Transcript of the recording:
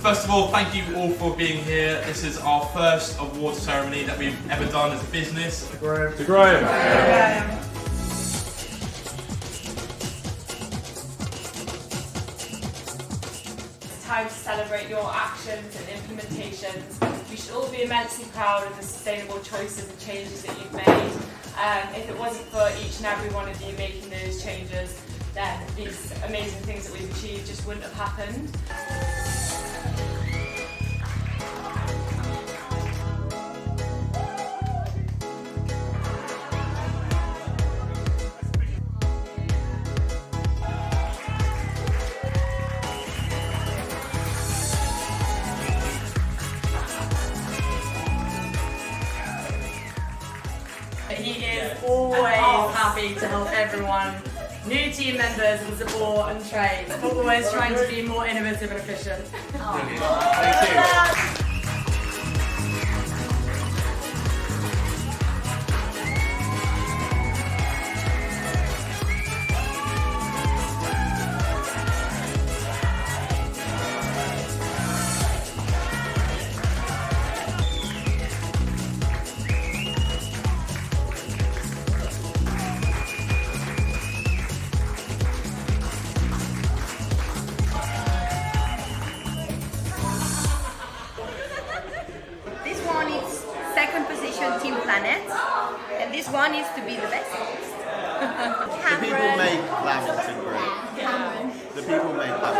First of all, thank you all for being here. This is our first award ceremony that we've ever done as a business. To Graham. It's time to celebrate your actions and implementations. You should all be immensely proud of the sustainable choices and changes that you've made. If it wasn't for each and every one of you making those changes, then these amazing things that we've achieved just wouldn't have happened. He is always happy to help everyone, new team members and support and train, but always trying to be more innovative and efficient. Thank you. This one is second position Team Planet, and this one is to be the best host. The people make Lamington great. The people make Lamington